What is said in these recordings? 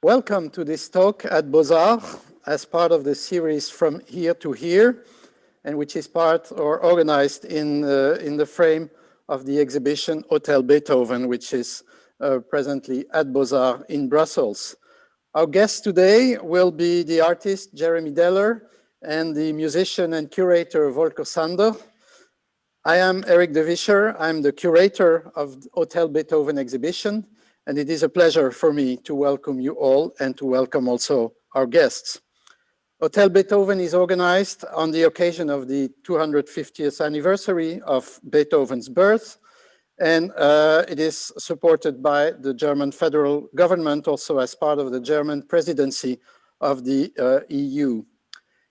Welcome to this talk at BOZAR as part of the series From Here to Here, and which is part or organized in the frame of the exhibition Hotel Beethoven, which is presently at BOZAR in Brussels. Our guest today will be the artist Jeremy Deller and the musician and curator Volker Zander. I am Eric de Vischer. I'm the curator of the Hotel Beethoven exhibition, and it is a pleasure for me to welcome you all and to welcome also our guests. Hotel Beethoven is organized on the occasion of the 250th anniversary of Beethoven's birth, and it is supported by the German federal government, also as part of the German presidency of the EU.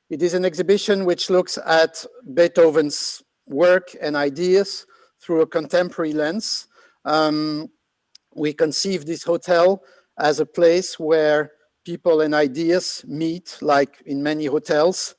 It is an exhibition which looks at Beethoven's work and ideas through a contemporary lens. We conceive this hotel as a place where people and ideas meet, like in many hotels,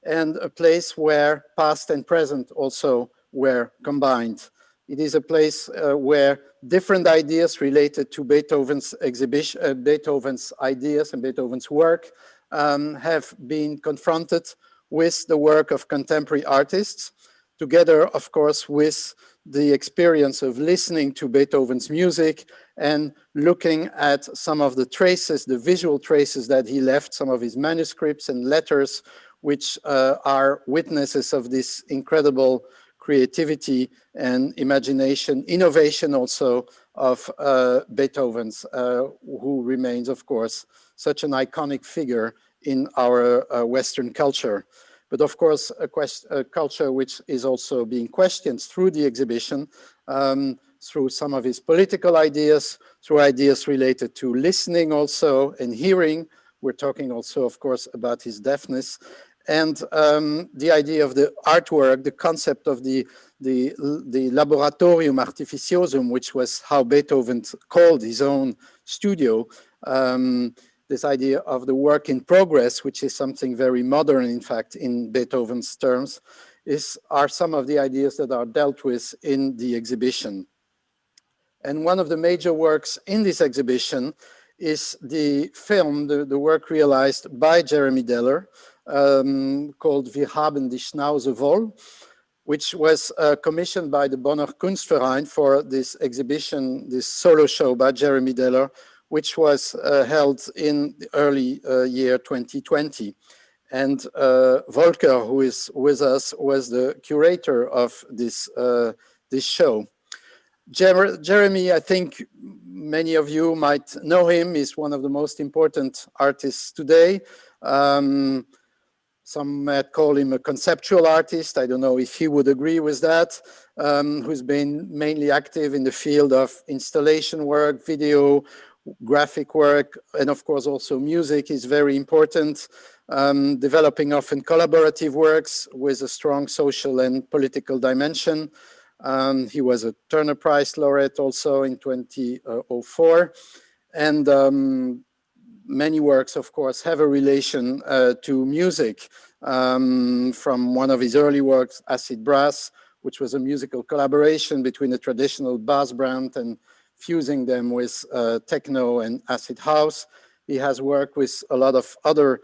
and a place where past and present also were combined. It is a place where different ideas related to Beethoven's exhibition, Beethoven's ideas and Beethoven's work have been confronted with the work of contemporary artists, together, of course, with the experience of listening to Beethoven's music and looking at some of the traces, the visual traces that he left, some of his manuscripts and letters, which are witnesses of this incredible creativity and imagination, innovation also of Beethoven's, who remains, of course, such an iconic figure in our Western culture. But of course, a culture which is also being questioned through the exhibition, through some of his political ideas, through ideas related to listening also and hearing. We're talking also, of course, about his deafness. And the idea of the artwork, the concept of the laboratorium artificiosum, which was how Beethoven called his own studio, this idea of the work in progress, which is something very modern, in fact, in Beethoven's terms, are some of the ideas that are dealt with in the exhibition. And one of the major works in this exhibition is the film, the work realized by Jeremy Deller, called Wir haben die Schnauze voll, which was commissioned by the Bonner Kunstverein for this exhibition, this solo show by Jeremy Deller, which was held in the early year 2020. And Volker, who is with us, was the curator of this, this show. Jeremy, I think many of you might know him. He's one of the most important artists today. Some might call him a conceptual artist. I don't know if he would agree with that, who's been mainly active in the field of installation work, video, graphic work, and of course also music is very important, developing often collaborative works with a strong social and political dimension. He was a Turner Prize laureate also in 2004, and many works, of course, have a relation to music. From one of his early works, Acid Brass, which was a musical collaboration between a traditional bass band and fusing them with techno and acid house. He has worked with a lot of other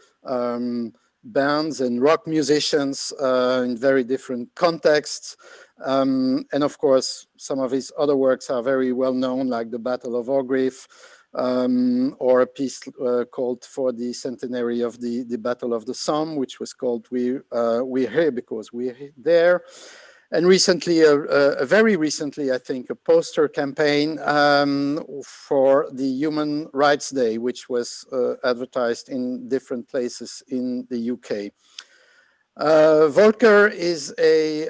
bands and rock musicians in very different contexts. And of course, some of his other works are very well known, like the Battle of Orgreave, or a piece called for the centenary of the Battle of the Somme, which was called We're Here Because We're There. And recently, very recently, I think, a poster campaign for the Human Rights Day, which was advertised in different places in the UK. Volker is a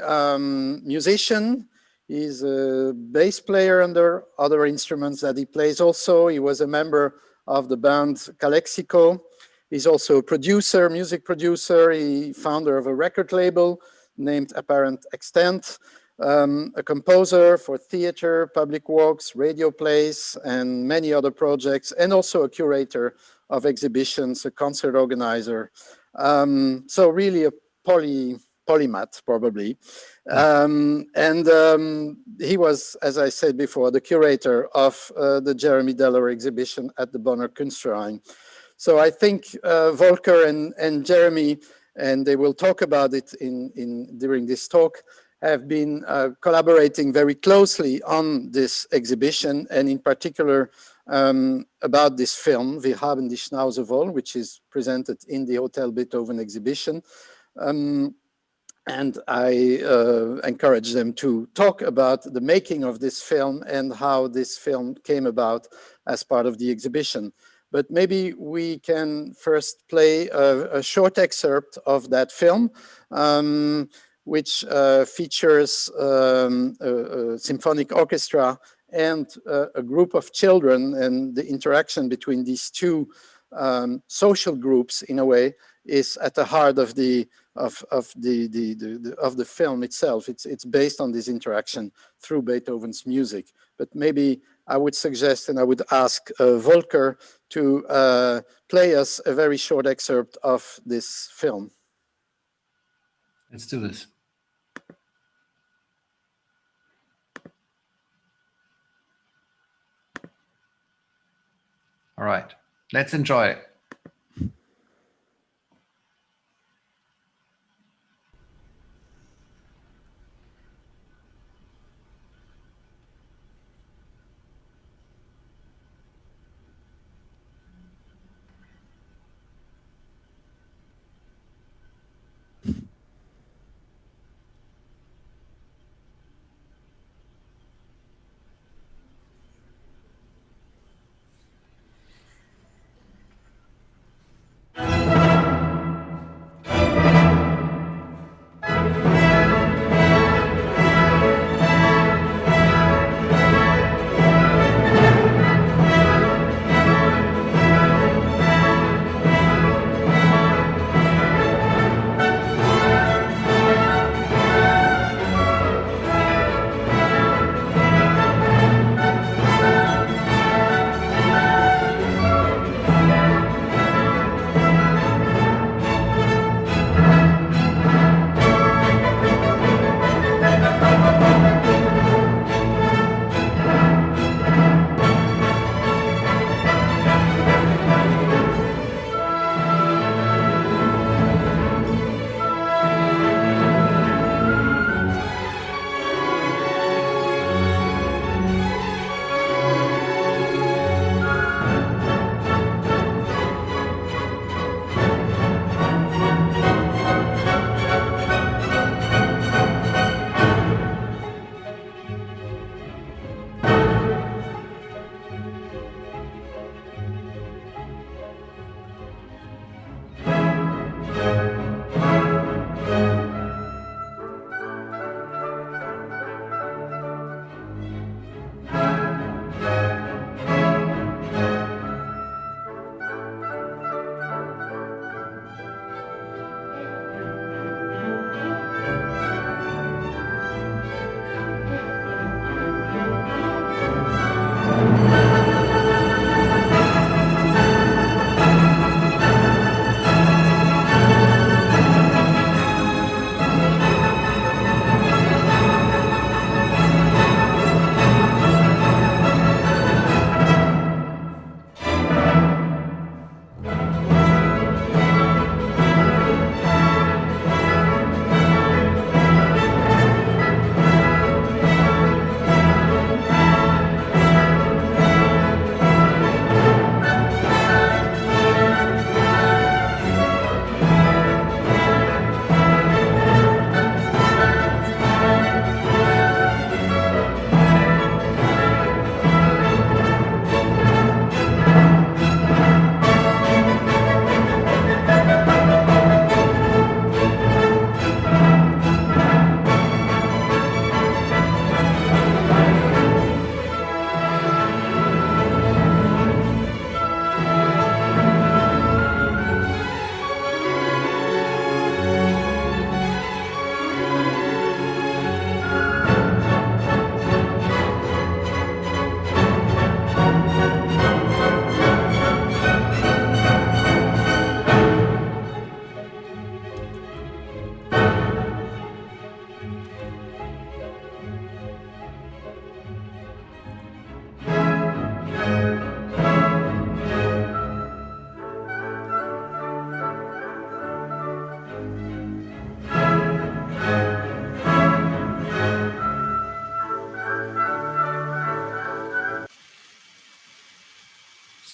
musician. He's a bass player under other instruments that he plays also. He was a member of the band Calexico. He's also a producer, music producer. He's founder of a record label named Apparent Extent, a composer for theater, public works, radio plays, and many other projects, and also a curator of exhibitions, a concert organizer. So really a polymath, probably. He was, as I said before, the curator of the Jeremy Deller exhibition at the Bonner Kunstverein. So I think Volker and Jeremy, and they will talk about it during this talk, have been collaborating very closely on this exhibition, and in particular about this film, Wir haben die Schnauze voll, which is presented in the Hotel Beethoven exhibition. And I encourage them to talk about the making of this film and how this film came about as part of the exhibition. But maybe we can first play a short excerpt of that film, which features a symphonic orchestra and a group of children, and the interaction between these two social groups, in a way, is at the heart of the film itself. It's based on this interaction through Beethoven's music. But maybe I would suggest, and I would ask Volker to play us a very short excerpt of this film. Let's do this. All right, let's enjoy it.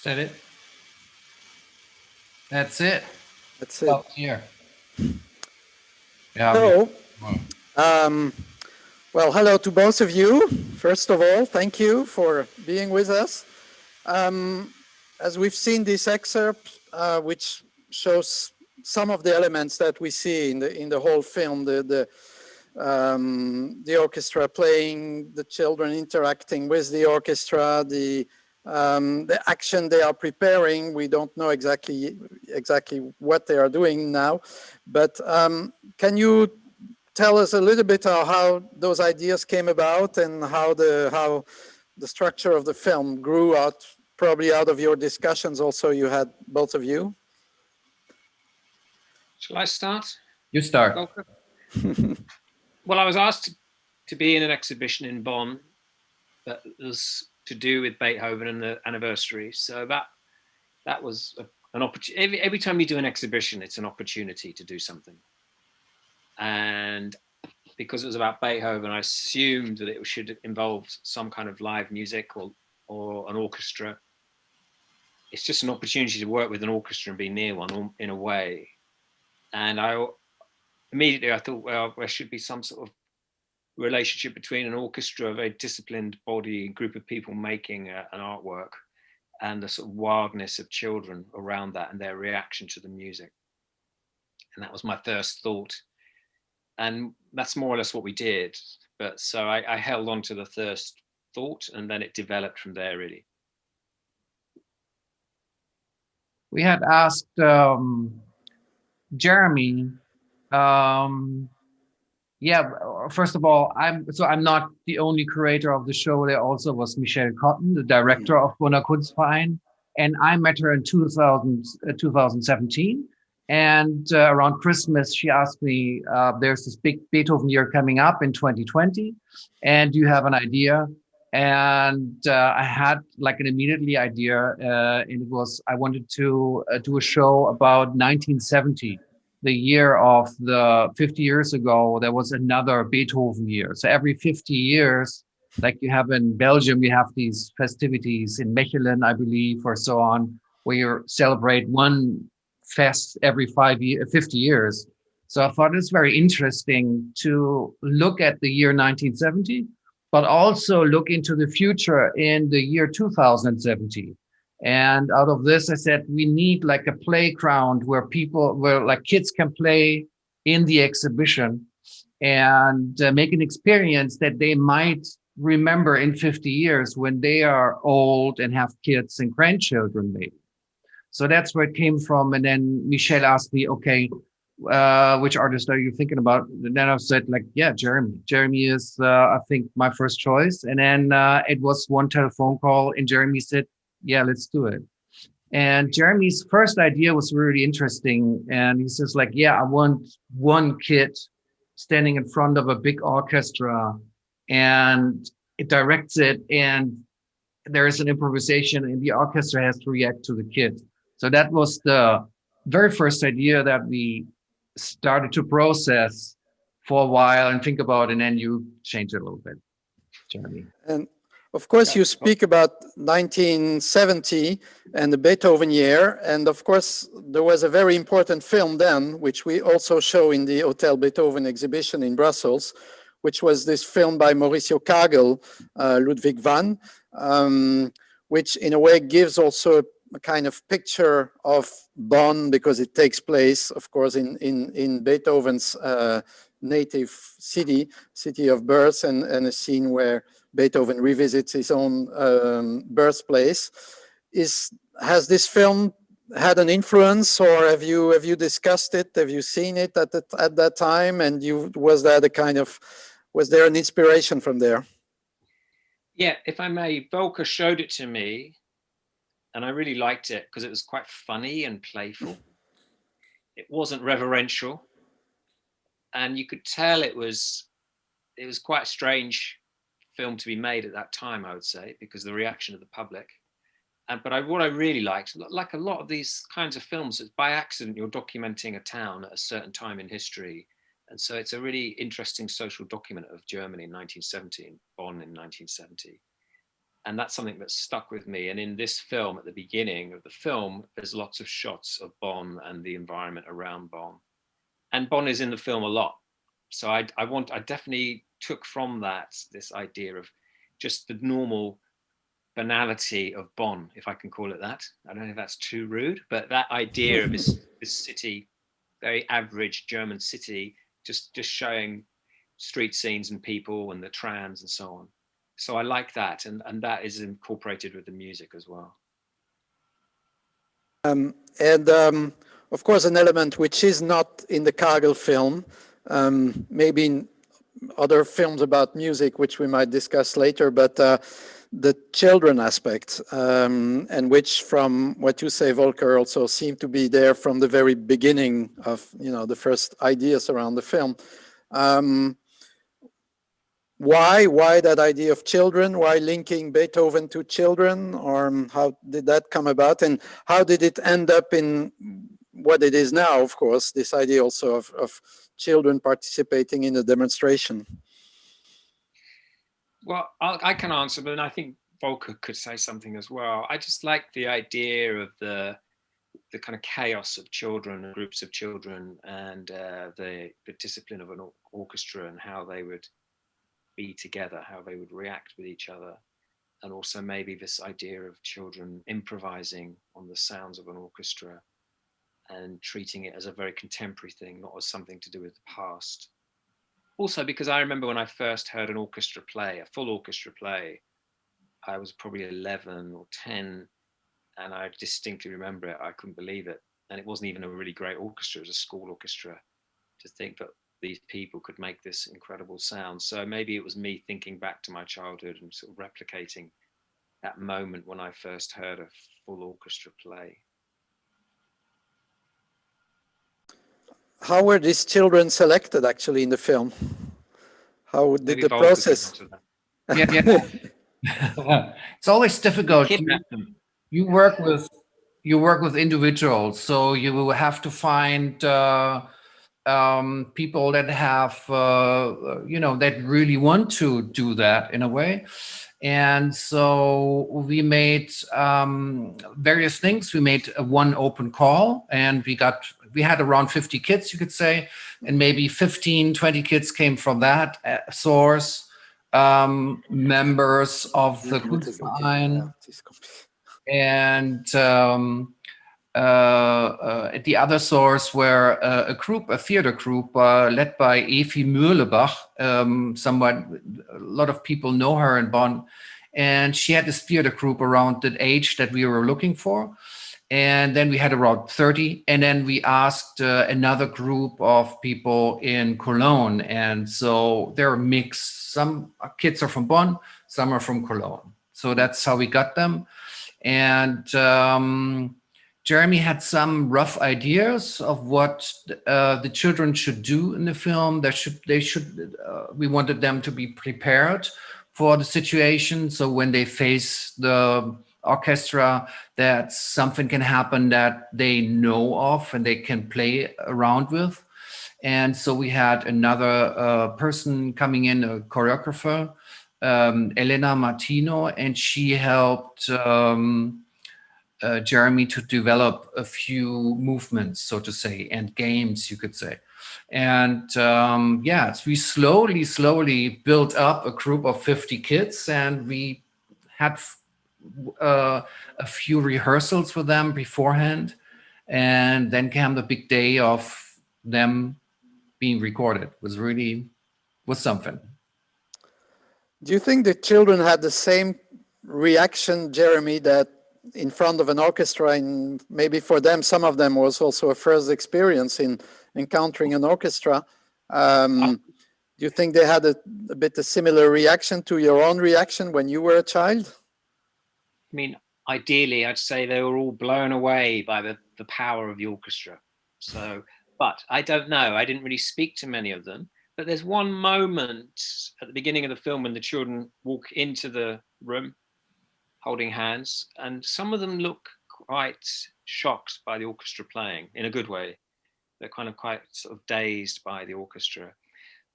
Is that it? That's it. That's it. Oh, here. Yeah. So, well, hello to both of you. First of all, thank you for being with us. As we've seen this excerpt, which shows some of the elements that we see in the whole film, the orchestra playing, the children interacting with the orchestra, the action they are preparing. We don't know exactly what they are doing now, but can you tell us a little bit how those ideas came about and how the structure of the film grew out, probably out of your discussions also you had, both of you? Shall I start? You start. Volker? Well, I was asked to be in an exhibition in Bonn that was to do with Beethoven and the anniversary. So that was an opportunity. Every time you do an exhibition, it's an opportunity to do something. And because it was about Beethoven, I assumed that it should involve some kind of live music or an orchestra. It's just an opportunity to work with an orchestra and be near one in a way. And immediately I thought, well, there should be some sort of relationship between an orchestra, a very disciplined body, group of people making an artwork, and the sort of wildness of children around that and their reaction to the music. And that was my first thought. And that's more or less what we did. But so I held on to the first thought, and then it developed from there, really. We had asked Jeremy. Yeah, first of all, I'm not the only creator of the show. There also was Michelle Cotton, the director of Bonner Kunstverein, and I met her in 2017. And around Christmas, she asked me, there's this big Beethoven year coming up in 2020, and do you have an idea? And I had like an immediately idea, and it was, I wanted to do a show about 1970, the year of the 50 years ago, there was another Beethoven year. So every 50 years, like you have in Belgium, you have these festivities in Mechelen, I believe, or so on, where you celebrate one fest every 50 years. So I thought it's very interesting to look at the year 1970, but also look into the future in the year 2070. And out of this, I said, we need like a playground where like kids can play in the exhibition and make an experience that they might remember in 50 years when they are old and have kids and grandchildren maybe. So that's where it came from. And then Michelle asked me, okay, which artist are you thinking about? And then I said, like, yeah, Jeremy. Jeremy is, I think, my first choice. And then it was one telephone call, and Jeremy said, yeah, let's do it. And Jeremy's first idea was really interesting. And he says, like, yeah, I want one kid standing in front of a big orchestra, and it directs it, and there is an improvisation, and the orchestra has to react to the kid. So that was the very first idea that we started to process for a while and think about, and then you change it a little bit, Jeremy. And of course, you speak about 1970 and the Beethoven year. And of course, there was a very important film then, which we also show in the Hotel Beethoven exhibition in Brussels, which was this film by Mauricio Kagel, Ludwig van, which in a way gives also a kind of picture of Bonn, because it takes place, of course, in Beethoven's native city of birth, and a scene where Beethoven revisits his own birthplace. Has this film had an influence, or have you discussed it? Have you seen it at that time? And was there an inspiration from there? Yeah, if I may, Volker showed it to me, and I really liked it because it was quite funny and playful. It wasn't reverential, and you could tell it was quite a strange film to be made at that time, I would say, because of the reaction of the public. But what I really liked, like a lot of these kinds of films, it's by accident you're documenting a town at a certain time in history. And so it's a really interesting social document of Germany in 1970, Bonn in 1970. And that's something that's stuck with me. And in this film, at the beginning of the film, there's lots of shots of Bonn and the environment around Bonn. And Bonn is in the film a lot. So I definitely took from that this idea of just the normal banality of Bonn, if I can call it that. I don't know if that's too rude, but that idea of this city, very average German city, just showing street scenes and people and the trams and so on. So I like that, and that is incorporated with the music as well. Of course, an element which is not in the Kagel film, maybe in other films about music, which we might discuss later, but the children aspect, and which, from what you say, Volker, also seem to be there from the very beginning of, the first ideas around the film. Why that idea of children? Why linking Beethoven to children? Or how did that come about? And how did it end up in what it is now, of course, this idea also of children participating in the demonstration? Well, I can answer, but I think Volker could say something as well. I just like the idea of the kind of chaos of children, groups of children, and the discipline of an orchestra and how they would be together, how they would react with each other. And also maybe this idea of children improvising on the sounds of an orchestra and treating it as a very contemporary thing, not as something to do with the past. Also, because I remember when I first heard an orchestra play, a full orchestra play, I was probably 11 or 10, and I distinctly remember it. I couldn't believe it. And it wasn't even a really great orchestra, it was a school orchestra. To think that these people could make this incredible sound. So maybe it was me thinking back to my childhood and sort of replicating that moment when I first heard a full orchestra play. How were these children selected actually in the film? How did Maybe the Volker process? Yeah. It's always difficult. You work with individuals, so you have to find people that have that really want to do that in a way. And so we made various things. We made one open call, and we had around 50 kids, you could say, and maybe 15, 20 kids came from that source. Members of the Kunstverein, and at the other source were a theater group led by Efi Mühlebach. A lot of people know her in Bonn, and she had this theater group around the age that we were looking for. And then we had around 30, and then we asked another group of people in Cologne, and so they're mixed. Some kids are from Bonn, some are from Cologne. So that's how we got them. And Jeremy had some rough ideas of what the children should do in the film. We wanted them to be prepared for the situation. So when they face the orchestra, that something can happen that they know of and they can play around with. And so we had another person coming in, a choreographer, Elena Martino, and she helped Jeremy to develop a few movements, so to say, and games, you could say. And we slowly built up a group of 50 kids, and we had a few rehearsals for them beforehand. And then came the big day of them being recorded. Was something. Do you think the children had the same reaction, Jeremy, that in front of an orchestra, and maybe for them, some of them was also a first experience in encountering an orchestra? Do you think they had a bit of similar reaction to your own reaction when you were a child? I mean, ideally, I'd say they were all blown away by the power of the orchestra. So, but I don't know. I didn't really speak to many of them. But there's one moment at the beginning of the film when the children walk into the room holding hands, and some of them look quite shocked by the orchestra playing in a good way. They're kind of quite sort of dazed by the orchestra.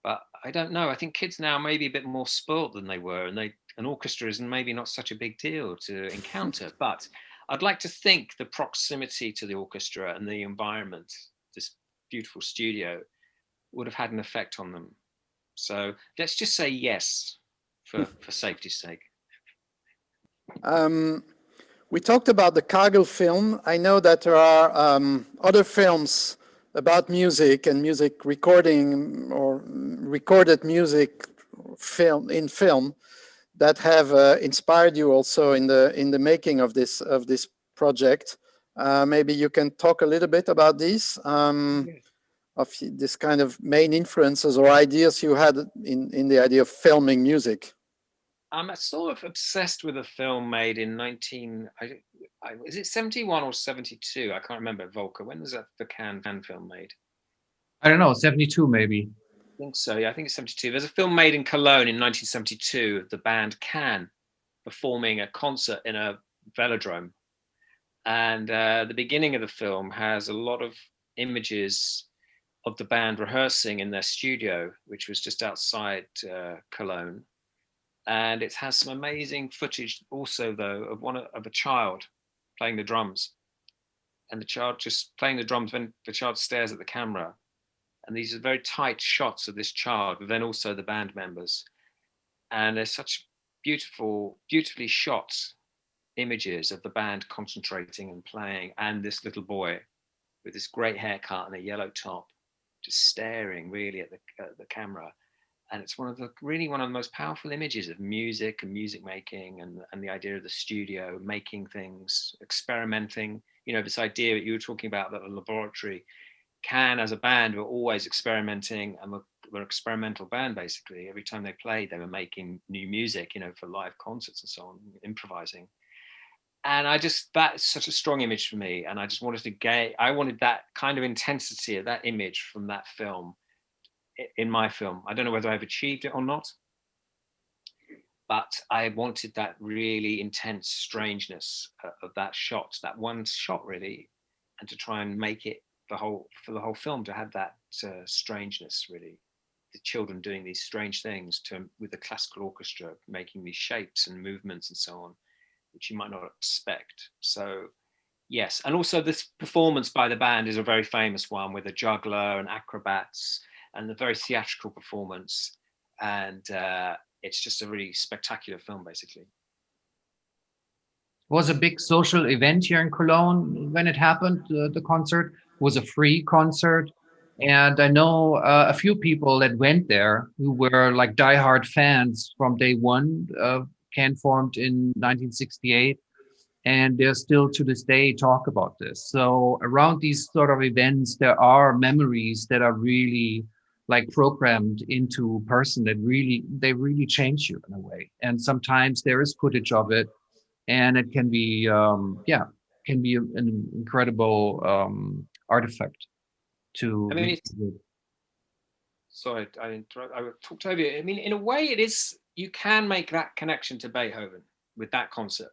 But I don't know. I think kids now may be a bit more spoilt than they were, and they an orchestra is maybe not such a big deal to encounter, but I'd like to think the proximity to the orchestra and the environment, this beautiful studio, would have had an effect on them. So let's just say yes for safety's sake. We talked about the Kagel film. I know that there are other films about music and music recording or recorded music film that have inspired you also in the making of this project. Maybe you can talk a little bit about these, of this kind of main influences or ideas you had in the idea of filming music. I'm sort of obsessed with a film made in is it 71 or 72? I can't remember. Volker. When was the Cannes film made? I don't know, 72 maybe. I think so. Yeah, I think it's 72. There's a film made in Cologne in 1972 of the band Can performing a concert in a velodrome. And the beginning of the film has a lot of images of the band rehearsing in their studio, which was just outside Cologne. And it has some amazing footage also, though, of a child playing the drums. And the child just playing the drums when the child stares at the camera. And these are very tight shots of this child, but then also the band members. And there's such beautifully shot images of the band concentrating and playing, and this little boy with this great haircut and a yellow top, just staring really at the camera. And it's one of the most powerful images of music and music making, and the idea of the studio, making things, experimenting. You know, this idea that you were talking about, that the laboratory, Can as a band were always experimenting, and were experimental band basically. Every time they played, they were making new music, you know, for live concerts and so on, improvising. And that's such a strong image for me. And I just wanted I wanted that kind of intensity of that image from that film in my film. I don't know whether I've achieved it or not, but I wanted that really intense strangeness of that shot, that one shot really, and to try and make it for the whole film, to have that strangeness really. The children doing these strange things with the classical orchestra, making these shapes and movements and so on, which you might not expect. So yes, and also this performance by the band is a very famous one with a juggler and acrobats, and a very theatrical performance. And it's just a really spectacular film, basically. It was a big social event here in Cologne when it happened. The concert was a free concert. And I know a few people that went there who were like diehard fans from day one. Can formed in 1968. And they're still to this day talk about this. So around these sort of events, there are memories that are really like programmed into a person that they really change you in a way. And sometimes there is footage of it, and it can be can be an incredible artifact to. I mean, sorry, I talked over you. I mean, in a way, it is. You can make that connection to Beethoven with that concert,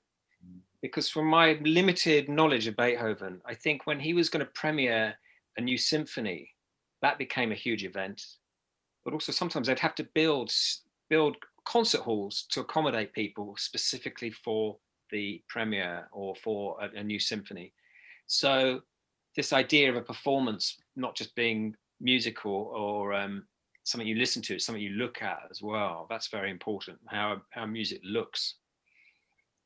because from my limited knowledge of Beethoven, I think when he was going to premiere a new symphony, that became a huge event. But also sometimes they'd have to build concert halls to accommodate people specifically for the premiere or for a new symphony. So this idea of a performance not just being musical or something you listen to, it's something you look at as well. That's very important, how music looks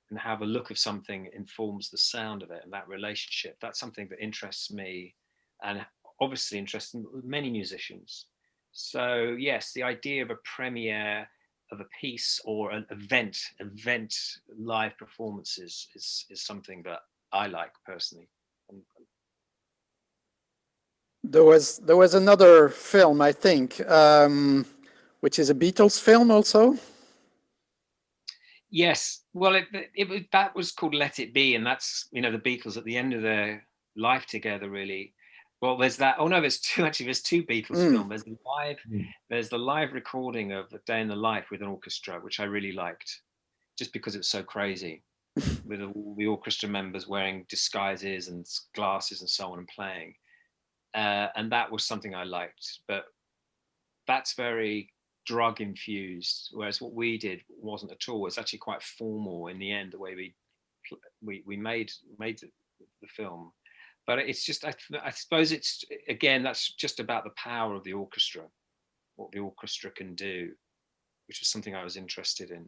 and how the look of something informs the sound of it, and that relationship. That's something that interests me and obviously interests many musicians. So yes, the idea of a premiere of a piece or an event live performances is something that I like personally. There was another film, I think, which is a Beatles film also. Yes, well, that was called Let It Be, and that's, you know, the Beatles at the end of their life together, really. Well, there's that. Oh no, there's two Beatles films. There's the live recording of A Day in the Life with an orchestra, which I really liked, just because it's so crazy, with all the orchestra members wearing disguises and glasses and so on and playing. And that was something I liked. But that's very drug infused, whereas what we did wasn't at all. It's actually quite formal in the end, the way we made the film. But it's just, I suppose it's, again, that's just about the power of the orchestra, what the orchestra can do, which is something I was interested in.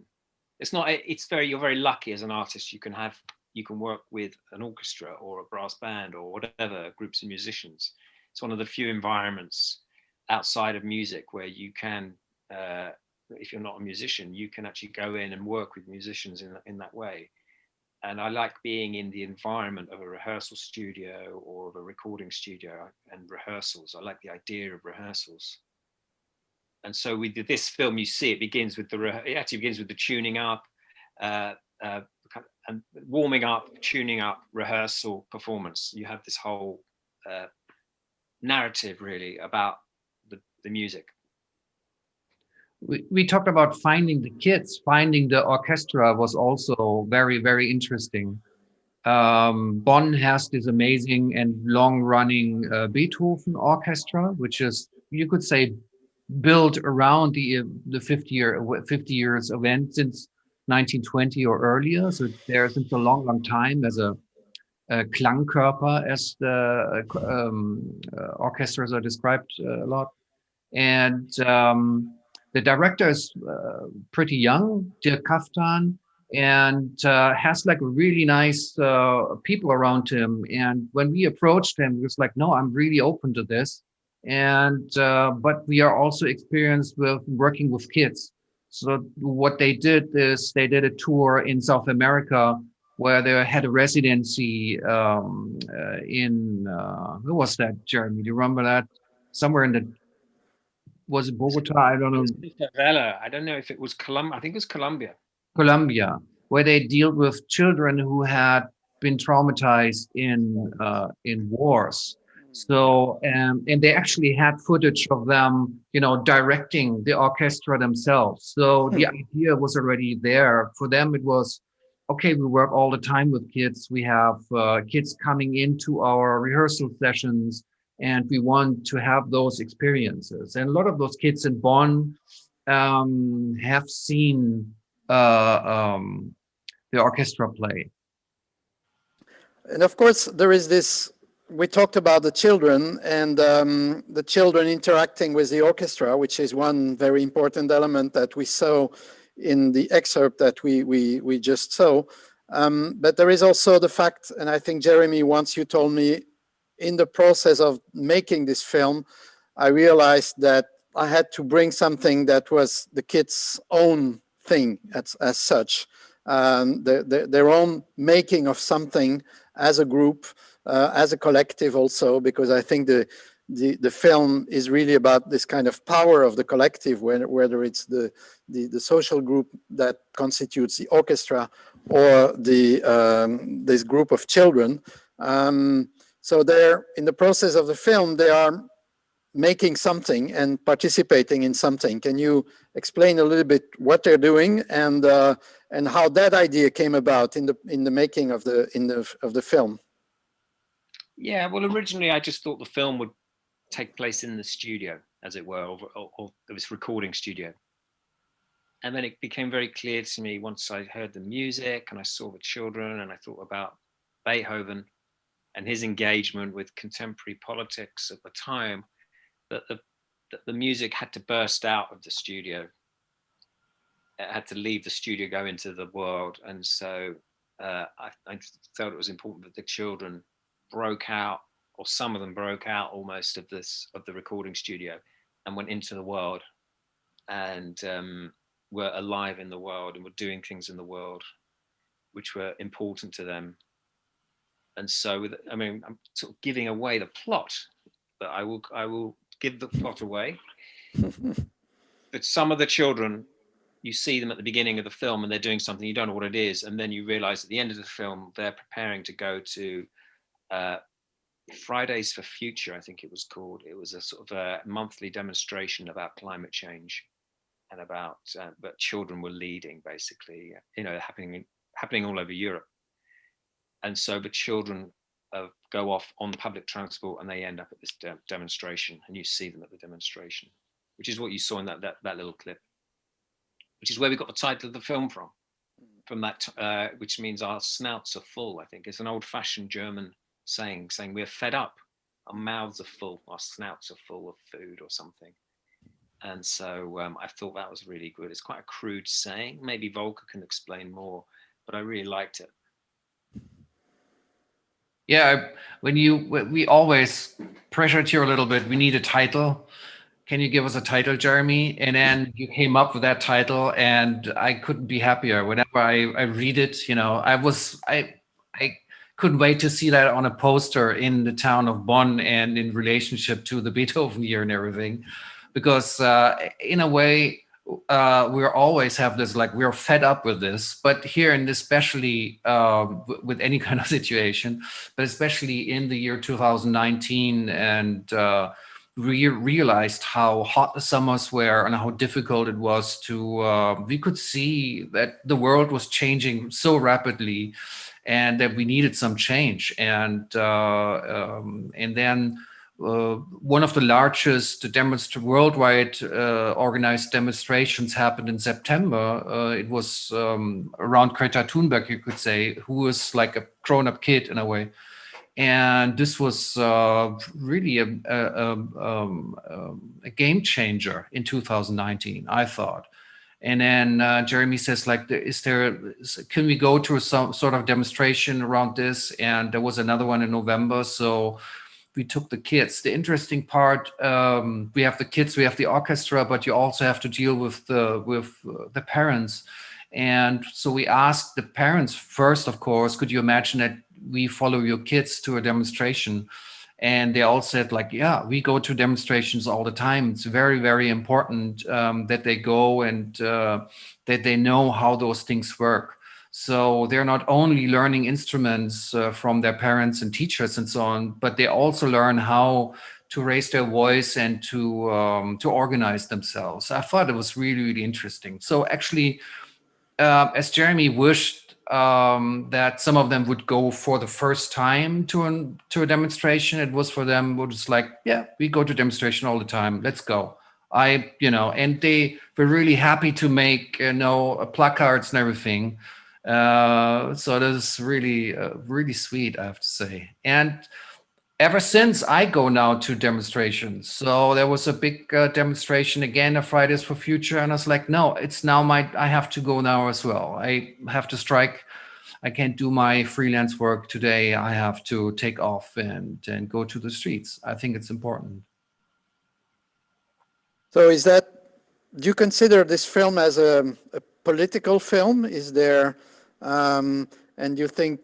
It's not, you're very lucky as an artist. You can work with an orchestra or a brass band or whatever, groups of musicians. It's one of the few environments outside of music where you can, if you're not a musician, you can actually go in and work with musicians in that way. And I like being in the environment of a rehearsal studio or of a recording studio and rehearsals. I like the idea of rehearsals. And so with this film, you see it begins with it actually begins with the tuning up, and warming up, tuning up, rehearsal, performance. You have this whole narrative really about the music. We talked about finding the kids. Finding the orchestra was also very, very interesting. Bonn has this amazing and long-running Beethoven orchestra, which is, you could say, built around the 50 years event since 1920 or earlier. So it's there since a long time as a Klangkörper, as the orchestras are described a lot. And the director is pretty young, Dirk Kaftan, and has like really nice people around him. And when we approached him, he was like, no, I'm really open to this. And but we are also experienced with working with kids. So what they did is they did a tour in South America where they had a residency in who was that, Jeremy? Do you remember that? Somewhere in the, was it Bogota? I don't know. I don't know if it was Colombia. I think it was Colombia. Colombia, where they deal with children who had been traumatized in wars. So and they actually had footage of them, you know, directing the orchestra themselves. So the idea was already there. For them, it was, okay, we work all the time with kids. We have kids coming into our rehearsal sessions, and we want to have those experiences. And a lot of those kids in Bonn have seen the orchestra play. And of course, there is this, we talked about the children and the children interacting with the orchestra, which is one very important element that we saw in the excerpt that we just saw. But there is also the fact, and I think Jeremy, once you told me, in the process of making this film, I realized that I had to bring something that was the kids' own thing as such, their own making of something as a group, as a collective also, because I think the film is really about this kind of power of the collective, whether it's the social group that constitutes the orchestra or this group of children. So they're in the process of the film, they are making something and participating in something. Can you explain a little bit what they're doing and how that idea came about in the making of the film? Yeah, well, originally I just thought the film would take place in the studio, as it were, or this recording studio. And then it became very clear to me once I heard the music and I saw the children and I thought about Beethoven and his engagement with contemporary politics at the time, that the music had to burst out of the studio. It had to leave the studio, go into the world. And so I felt it was important that the children broke out, or some of them broke out almost of the recording studio and went into the world and were alive in the world and were doing things in the world which were important to them. And so, I'm sort of giving away the plot, but I will give the plot away. But some of the children, you see them at the beginning of the film and they're doing something, you don't know what it is. And then you realize at the end of the film, they're preparing to go to Fridays for Future, I think it was called. It was a sort of a monthly demonstration about climate change and about, but children were leading basically, happening all over Europe. And so the children go off on public transport and they end up at this demonstration, and you see them at the demonstration. which is what you saw in that little clip, which is where we got the title of the film from that, which means our snouts are full. I think it's an old-fashioned German saying we're fed up, our mouths are full, our snouts are full of food or something. And so I thought that was really good. It's quite a crude saying. Maybe Volker can explain more, but I really liked it. Yeah, we always pressured you a little bit. We need a title. Can you give us a title, Jeremy? And then you came up with that title, and I couldn't be happier. Whenever I read it, you know, I couldn't wait to see that on a poster in the town of Bonn and in relationship to the Beethoven year and everything, because in a way, we always have this, like, we're fed up with this, but here, and especially with any kind of situation, but especially in the year 2019, and we realized how hot the summers were and how difficult it was to, we could see that the world was changing so rapidly and that we needed some change. And then one of the largest worldwide organized demonstrations happened in September. It was around Greta Thunberg, you could say, who was like a grown-up kid in a way. And this was really a game changer in 2019, I thought. And then Jeremy says, like, can we go to some sort of demonstration around this? And there was another one in November. So we took the kids. The interesting part, we have the kids, we have the orchestra, but you also have to deal with the parents. And so we asked the parents first, of course, could you imagine that we follow your kids to a demonstration? And they all said, like, yeah, we go to demonstrations all the time. It's very, very important that they go and that they know how those things work. So they're not only learning instruments from their parents and teachers and so on, but they also learn how to raise their voice and to organize themselves. I thought it was really, really interesting. So actually, as Jeremy wished that some of them would go for the first time to a demonstration, it was for them, it was like, yeah, we go to demonstration all the time. Let's go. And they were really happy to make, placards and everything. So that is really, really sweet, I have to say. And ever since, I go now to demonstrations. So there was a big demonstration again of Fridays for Future, and I was like, no, it's now I have to go now as well. I have to strike. I can't do my freelance work today. I have to take off and go to the streets. I think it's important. So do you consider this film as a political film? Is there, and you think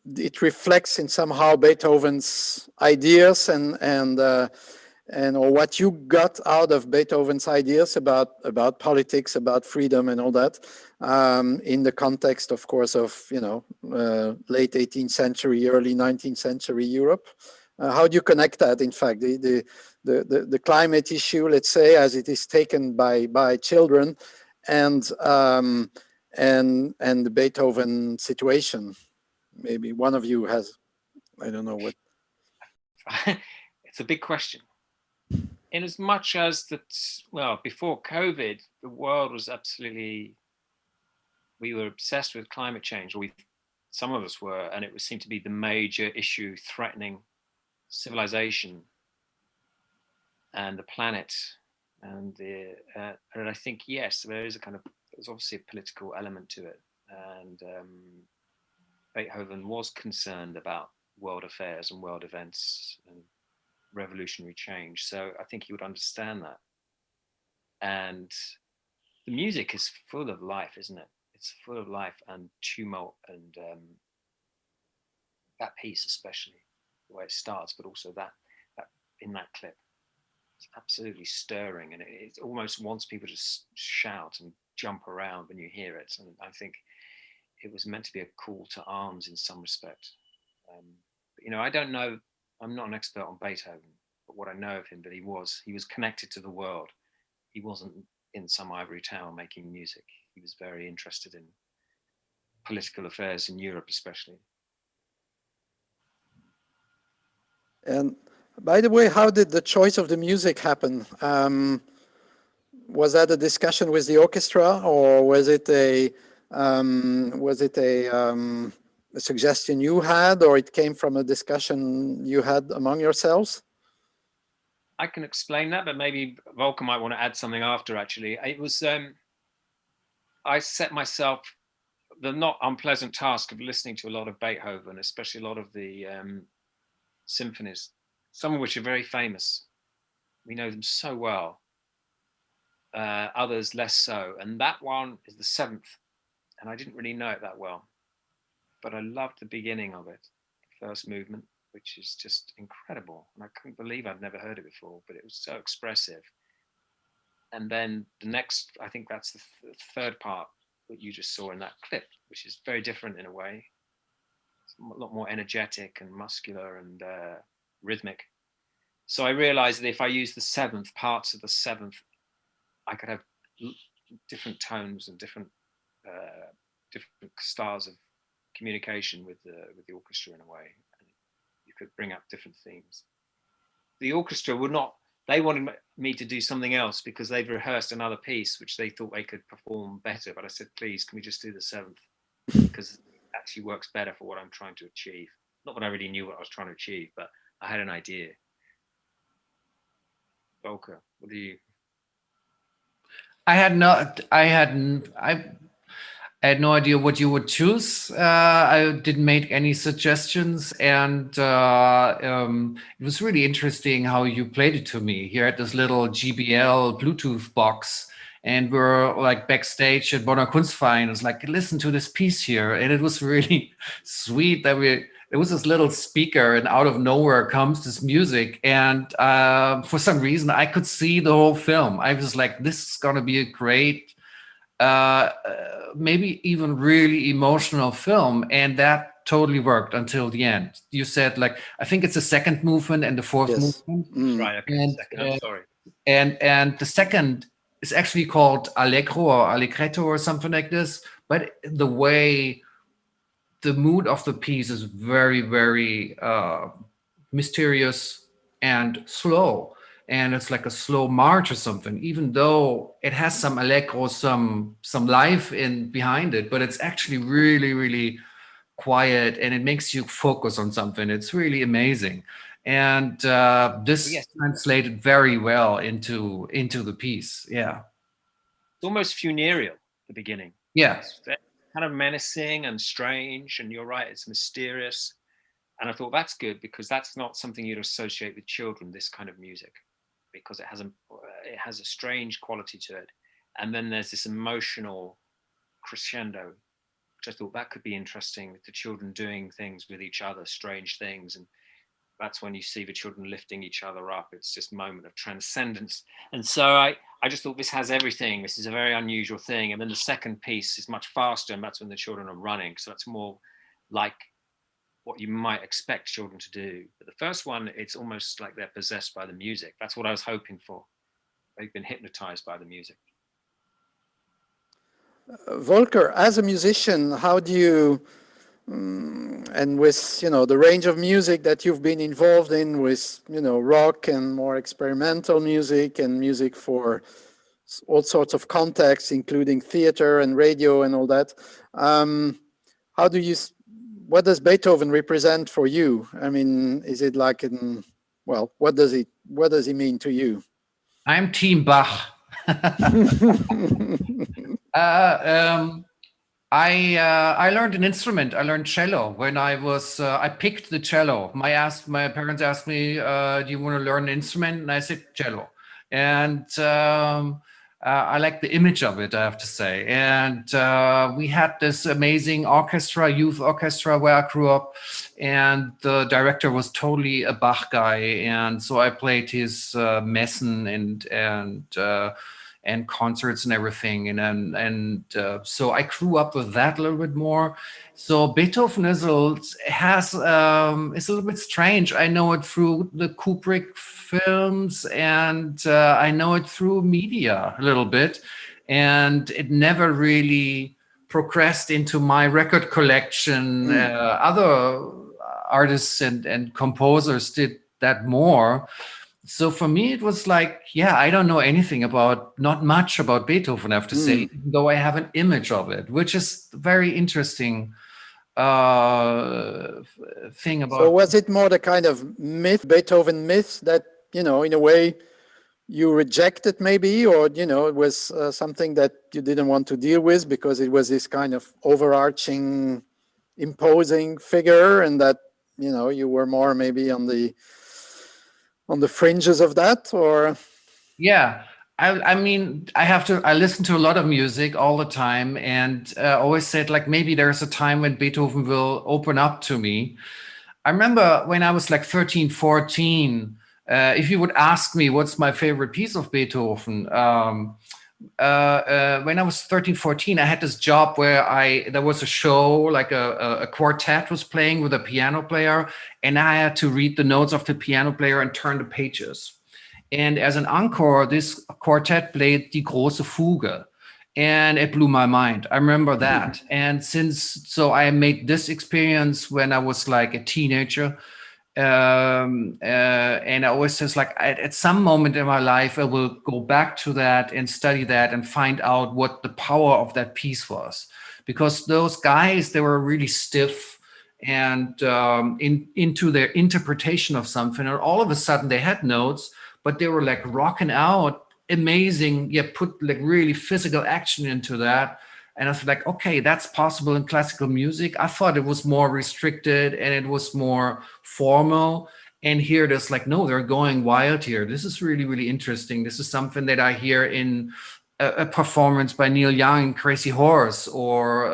it reflects in somehow Beethoven's ideas and or what you got out of Beethoven's ideas about politics, about freedom and all that, in the context, of course, of late 18th century, early 19th century Europe? How do you connect that? In fact, the climate issue, let's say, as it is taken by children, and the Beethoven situation. Maybe one of you has, I don't know what. It's a big question. In as much as that, well, before COVID, the world was we were obsessed with climate change, or some of us were, and it seemed to be the major issue threatening civilization and the planet. And I think, yes, there's obviously a political element to it. And Beethoven was concerned about world affairs and world events and revolutionary change. So I think he would understand that. And the music is full of life, isn't it? It's full of life and tumult, and that piece, especially the way it starts, but also that in that clip, it's absolutely stirring, and it almost wants people to shout and jump around when you hear it. And I think it was meant to be a call to arms in some respect. But, I don't know, I'm not an expert on Beethoven, but what I know of him, that he was connected to the world. He wasn't in some ivory tower making music. He was very interested in political affairs in Europe, especially. And By the way, how did the choice of the music happen? Was that a discussion with the orchestra, or was it a suggestion you had, or it came from a discussion you had among yourselves? I can explain that, but maybe Volker might want to add something after. Actually, it was I set myself the not unpleasant task of listening to a lot of Beethoven, especially a lot of the symphonies, some of which are very famous. We know them so well. Others less so. And that one is the seventh. And I didn't really know it that well. But I loved the beginning of it, the first movement, which is just incredible. And I couldn't believe I'd never heard it before, but it was so expressive. And then the next, I think that's the third part that you just saw in that clip, which is very different in a way. It's a lot more energetic and muscular and rhythmic. So I realized that if I use the seventh, parts of the seventh, I could have different tones and different styles of communication with the orchestra in a way, and you could bring up different themes. The orchestra would not. They wanted me to do something else because they've rehearsed another piece which they thought they could perform better. But I said, please, can we just do the seventh? Because it actually works better for what I'm trying to achieve. Not that I really knew what I was trying to achieve, but I had an idea. Volker, what do you? I had no idea what you would choose. I didn't make any suggestions, and it was really interesting how you played it to me. Here at this little GBL Bluetooth box, and we're like backstage at Bonner Kunstverein. It was like, listen to this piece here, and it was really sweet that there was this little speaker, and out of nowhere comes this music, and for some reason I could see the whole film. I was like, this is gonna be a great, maybe even really emotional film, and that totally worked until the end. You said, like, I think it's the second movement and the fourth movement. Right. Okay. And, I'm sorry. And the second is actually called Allegro or Allegretto or something like this. But the way the mood of the piece is very, very mysterious and slow. And it's like a slow march or something, even though it has some allegro, some life in behind it, but it's actually really, really quiet, and it makes you focus on something. It's really amazing. And this translated very well into the piece. Yeah. It's almost funereal, the beginning. Yeah. It's kind of menacing and strange, and you're right, it's mysterious. And I thought that's good because that's not something you'd associate with children, this kind of music, because it has a strange quality to it. And then there's this emotional crescendo, which I thought that could be interesting with the children doing things with each other, strange things. And that's when you see the children lifting each other up. It's just a moment of transcendence. And so I just thought this has everything. This is a very unusual thing. And then the second piece is much faster, and that's when the children are running. So that's more like what you might expect children to do. But the first one, it's almost like they're possessed by the music. That's what I was hoping for. They've been hypnotized by the music. Volker, as a musician, how do you, and with, the range of music that you've been involved in with, rock and more experimental music and music for all sorts of contexts, including theater and radio and all that, what does Beethoven represent for you? I mean, is it like what does he mean to you? I'm Team Bach. I learned an instrument. I learned cello when I was. I picked the cello. My parents asked me, "Do you want to learn an instrument?" And I said, "Cello." And I like the image of it, I have to say. And we had this amazing orchestra, youth orchestra, where I grew up, and the director was totally a Bach guy. And so I played his messen and concerts and everything. And so I grew up with that a little bit more. So Beethoven is a little bit strange. I know it through the Kubrick films, and I know it through media a little bit. And it never really progressed into my record collection. Other artists and composers did that more. So for me, it was like, yeah, I don't know anything about, not much about Beethoven, I have to say, even though I have an image of it, which is very interesting thing about. So was it more the kind of myth, Beethoven myth, that, you know, in a way you rejected maybe, or, you know, it was something that you didn't want to deal with because it was this kind of overarching, imposing figure, and that, you know, you were more maybe on the fringes of that? Or yeah, I mean, I listen to a lot of music all the time, and always said, like, maybe there's a time when Beethoven will open up to me. I remember when I was like 13, 14, if you would ask me what's my favorite piece of Beethoven, when I was 13, 14, I had this job where there was a show, like a quartet was playing with a piano player, and I had to read the notes of the piano player and turn the pages. And as an encore, this quartet played Die große Fuge, and it blew my mind. I remember that. And so I made this experience when I was like a teenager. And I always says, like, at some moment in my life, I will go back to that and study that and find out what the power of that piece was. Because those guys, they were really stiff and into their interpretation of something. And all of a sudden they had notes, but they were like rocking out, amazing, yeah, put like really physical action into that. And I was like, okay, that's possible in classical music. I thought it was more restricted and it was more formal. And here it is like, no, they're going wild here. This is really, really interesting. This is something that I hear in a performance by Neil Young, Crazy Horse, or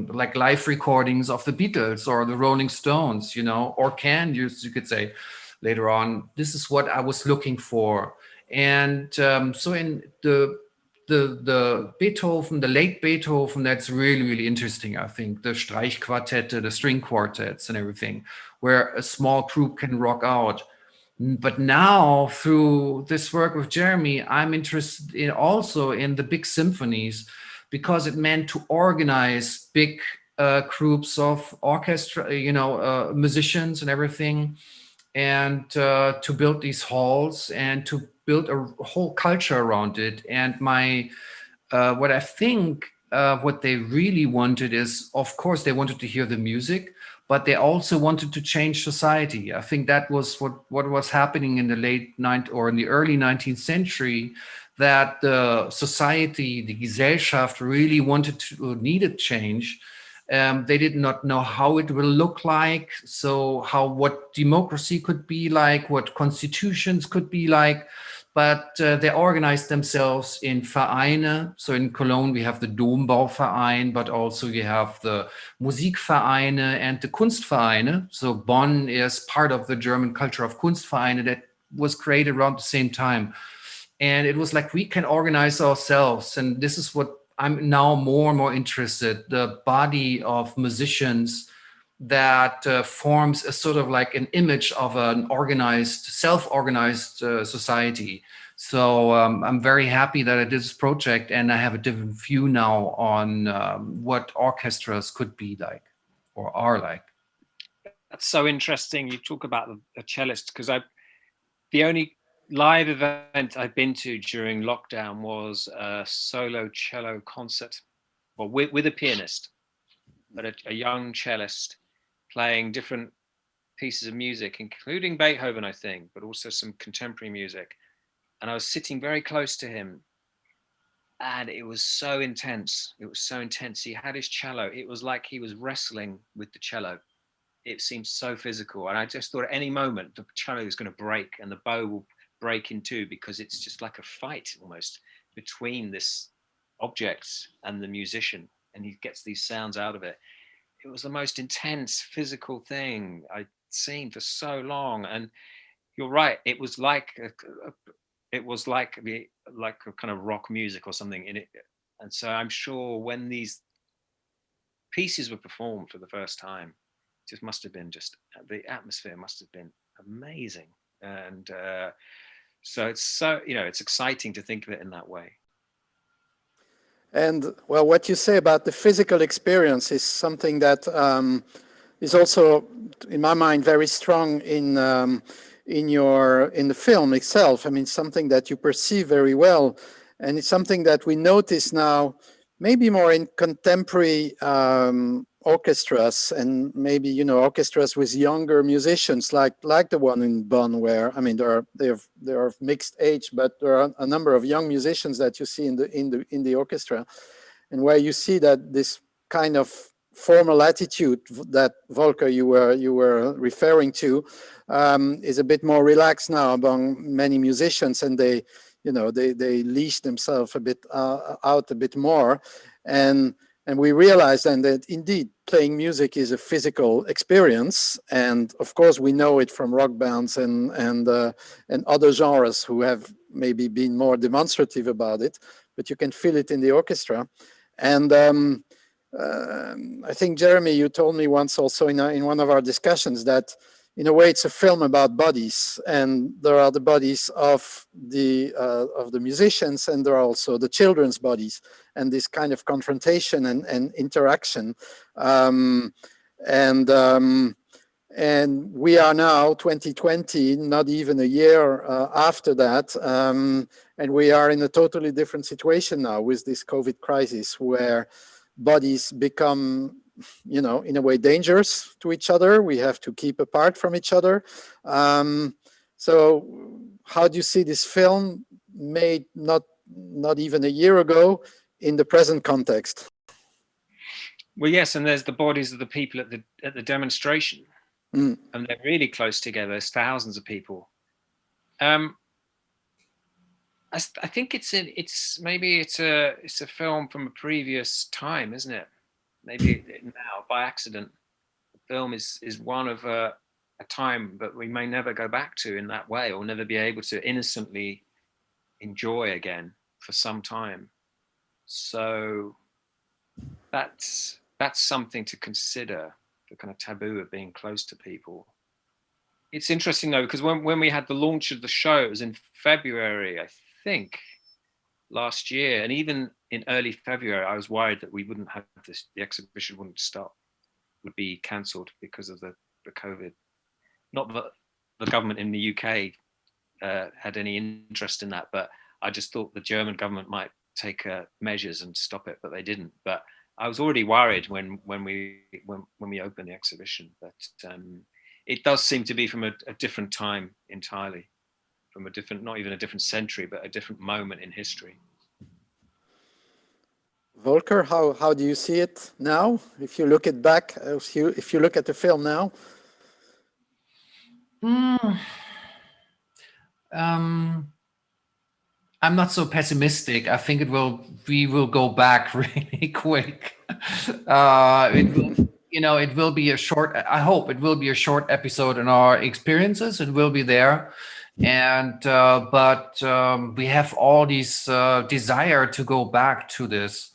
like live recordings of the Beatles or the Rolling Stones, you know, or you could say later on. This is what I was looking for. And so in the Beethoven, the late Beethoven, that's really, really interesting, I think. The Streichquartette, the string quartets and everything, where a small group can rock out. But now, through this work with Jeremy, I'm interested also in the big symphonies, because it meant to organize big groups of orchestra, you know, musicians and everything, and to build these halls and to build a whole culture around it. And what I think what they really wanted is, of course, they wanted to hear the music, but they also wanted to change society. I think that was what was happening in the in the early 19th century, that the society, the Gesellschaft, really needed change. They did not know how it will look like, so what democracy could be like, what constitutions could be like, but they organized themselves in Vereine. So in Cologne we have the Dombauverein, but also we have the Musikvereine and the Kunstvereine. So Bonn is part of the German culture of Kunstvereine that was created around the same time. And it was like, we can organize ourselves, and this is what I'm now more and more interested, the body of musicians that forms a sort of like an image of an organized, self-organized society. So I'm very happy that I did this project, and I have a different view now on what orchestras could be like or are like. That's so interesting. You talk about the cellist, because the only live event I've been to during lockdown was a solo cello concert, well, with a pianist, but a young cellist playing different pieces of music, including Beethoven, I think, but also some contemporary music. And I was sitting very close to him, and it was so intense. It was so intense. He had his cello. It was like he was wrestling with the cello. It seemed so physical. And I just thought at any moment the cello is going to break and the bow will break in two, because it's just like a fight almost between this object and the musician, and he gets these sounds out of it. It was the most intense physical thing I'd seen for so long. And you're right, it was like a kind of rock music or something in it. And so I'm sure when these pieces were performed for the first time, it just must have been the atmosphere must have been amazing. And so it's exciting to think of it in that way. And well, what you say about the physical experience is something that is also, in my mind, very strong in in the film itself. I mean, something that you perceive very well, and it's something that we notice now, maybe more in contemporary orchestras, and maybe, you know, orchestras with younger musicians, like the one in Bonn, where, I mean, they are mixed age, but there are a number of young musicians that you see in the orchestra, and where you see that this kind of formal attitude that Volker you were referring to is a bit more relaxed now among many musicians, and they, you know, they leash themselves a bit out a bit more, and we realize then that indeed playing music is a physical experience, and of course we know it from rock bands and other genres who have maybe been more demonstrative about it, but you can feel it in the orchestra. And I think, Jeremy, you told me once also in one of our discussions that in a way it's a film about bodies, and there are the bodies of the musicians, and there are also the children's bodies, and this kind of confrontation and interaction. And we are now 2020, not even a year after that, and we are in a totally different situation now with this COVID crisis, where bodies become, you know, in a way dangerous to each other. We have to keep apart from each other. So how do you see this film made not even a year ago in the present context? Well, yes, and there's the bodies of the people at the demonstration, and they're really close together. There's thousands of people. I think maybe it's a film from a previous time, isn't it? Maybe now by accident. The film is one of a time that we may never go back to in that way, or never be able to innocently enjoy again for some time. So that's something to consider, the kind of taboo of being close to people. It's interesting though, because when we had the launch of the show, it was in February, I think, last year, and even in early February, I was worried that we wouldn't have this, the exhibition wouldn't stop, would be cancelled because of the COVID. Not that the government in the UK had any interest in that, but I just thought the German government might take measures and stop it, but they didn't. But I was already worried when we opened the exhibition. But it does seem to be from a different time entirely, from a different, not even a different century, but a different moment in history. Volker, how do you see it now? If you look it back, if you look at the film now. I'm not so pessimistic. I think we will go back really quick. It will be a short, I hope it will be a short episode in our experiences. It will be there. And, but we have all these desire to go back to this,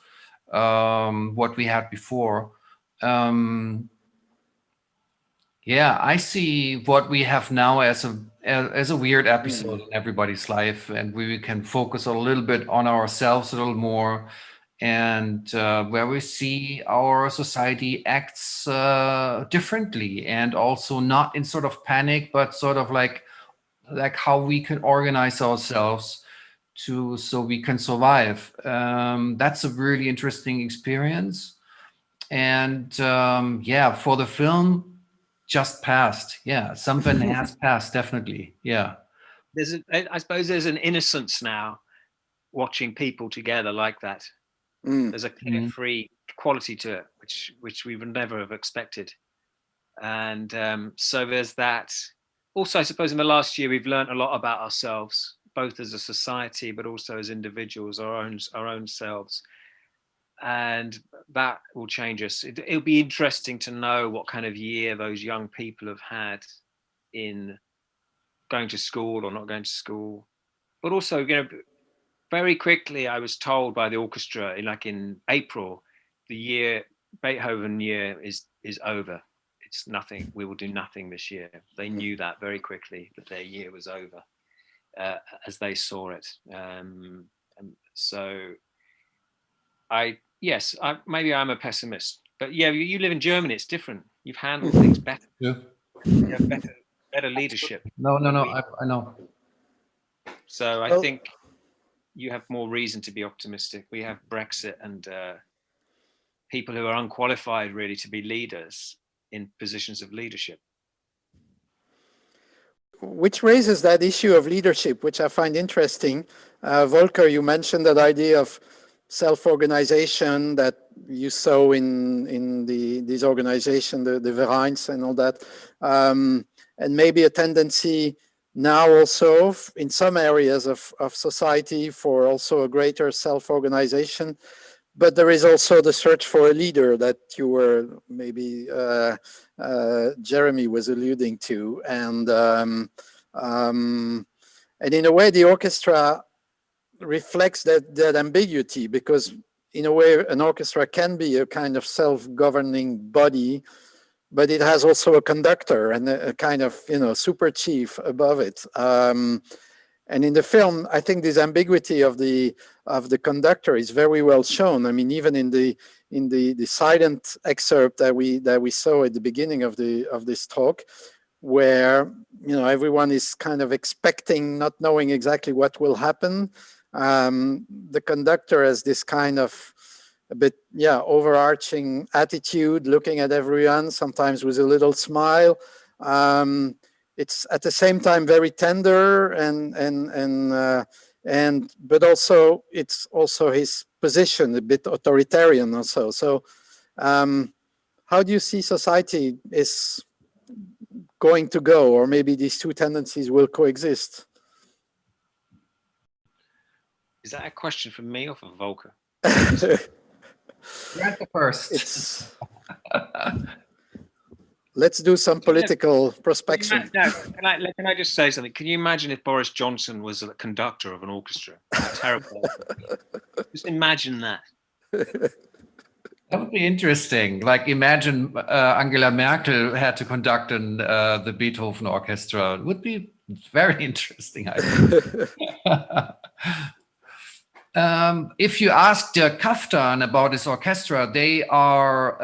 what we had before. Yeah, I see what we have now as a weird episode in everybody's life, and we can focus a little bit on ourselves a little more, and where we see our society acts differently, and also not in sort of panic, but sort of like how we can organize ourselves so we can survive. That's a really interesting experience, and yeah, for the film. Just passed. Yeah, something has passed, definitely. Yeah. I suppose there's an innocence now watching people together like that. There's a carefree quality to it, which we would never have expected. And so there's that. Also, I suppose in the last year, we've learned a lot about ourselves, both as a society, but also as individuals, our own selves. And that will change us. It'll be interesting to know what kind of year those young people have had in going to school or not going to school. But also, very quickly I was told by the orchestra, in April, the Beethoven year is over. It's nothing. We will do nothing this year. They knew that very quickly, that their year was over, as they saw it. And so maybe I'm a pessimist, but yeah, you live in Germany, it's different. You've handled things better. Yeah. You have better better leadership. No, I know. So I Well, think you have more reason to be optimistic. We have Brexit and people who are unqualified really to be leaders in positions of leadership. which raises that issue of leadership, which I find interesting. Volker, you mentioned that idea of self-organization that you saw in this organization, the Vereins and all that, and maybe a tendency now also in some areas of society for also a greater self-organization. But there is also the search for a leader that you were maybe Jeremy was alluding to, and in a way the orchestra reflects that ambiguity, because in a way an orchestra can be a kind of self-governing body, but it has also a conductor and a kind of super chief above it. And in the film, I think this ambiguity of the conductor is very well shown. I mean, even in the silent excerpt that we saw at the beginning of this talk, where everyone is kind of expecting, not knowing exactly what will happen. The conductor has this kind of a bit overarching attitude, looking at everyone, sometimes with a little smile. It's at the same time very tender but also it's also his position, a bit authoritarian also. So how do you see society is going to go, or maybe these two tendencies will coexist? Is that a question for me or for Volker? You're at the first. It's let's do some political prospection. No, can I just say something? Can you imagine if Boris Johnson was a conductor of an orchestra? How terrible. Just imagine that. That would be interesting. Like, imagine Angela Merkel had to conduct the Beethoven Orchestra. It would be very interesting, I think. If you ask Dirk Kaftan about his orchestra, they are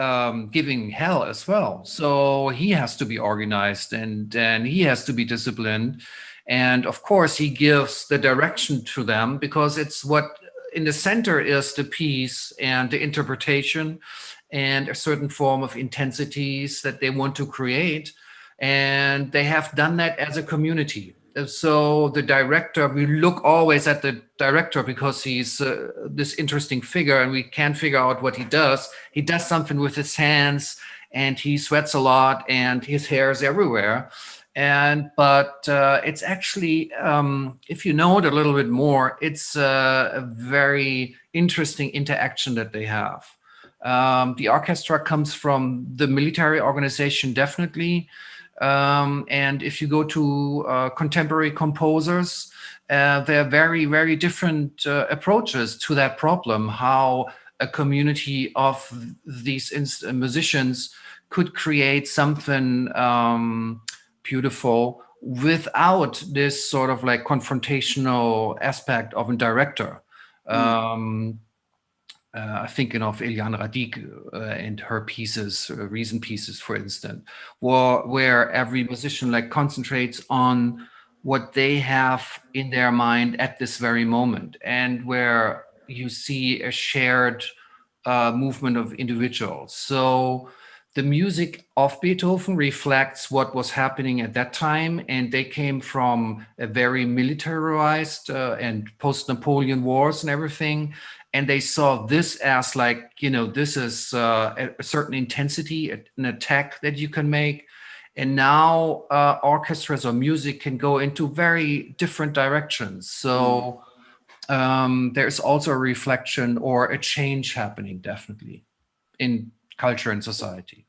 giving hell as well. So he has to be organized and he has to be disciplined. And of course, he gives the direction to them, because it's what in the center is the piece and the interpretation and a certain form of intensities that they want to create. And they have done that as a community. So the director, we look always at the director because he's this interesting figure and we can't figure out what he does. He does something with his hands and he sweats a lot and his hair is everywhere. But it's actually, if you know it a little bit more, it's a very interesting interaction that they have. The orchestra comes from the military organization, definitely. And if you go to contemporary composers, there are very, very different approaches to that problem, how a community of these musicians could create something beautiful without this sort of like confrontational aspect of a director. Thinking of Eliane Radic and her pieces, reason pieces, for instance, where every musician like concentrates on what they have in their mind at this very moment, and where you see a shared movement of individuals. So the music of Beethoven reflects what was happening at that time, and they came from a very militarized and post-Napoleon wars and everything. And they saw this as like, this is a certain intensity, an attack that you can make. And now orchestras or music can go into very different directions. So there's also a reflection or a change happening, definitely, in culture and society.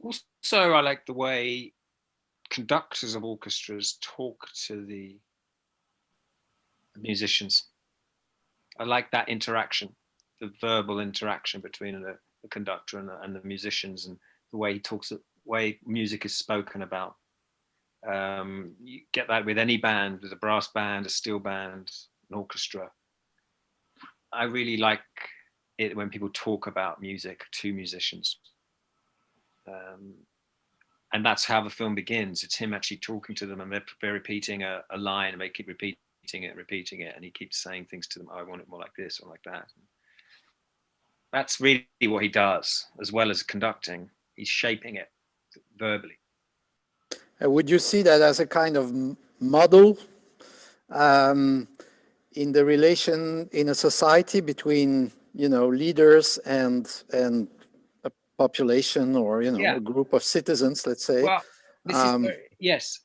Also, I like the way conductors of orchestras talk to the musicians. I like that interaction, the verbal interaction between the conductor and the musicians, and the way he talks, the way music is spoken about. You get that with any band, with a brass band, a steel band, an orchestra. I really like it when people talk about music to musicians. And that's how the film begins. It's him actually talking to them, and they're repeating a line, and they keep repeating it, and he keeps saying things to them. Oh, I want it more like this or like that. And that's really what he does, as well as conducting. He's shaping it verbally. Would you see that as a kind of model in the relation in a society between, you know, leaders and a population, or, you know, a group of citizens, let's say? Well, this is yes.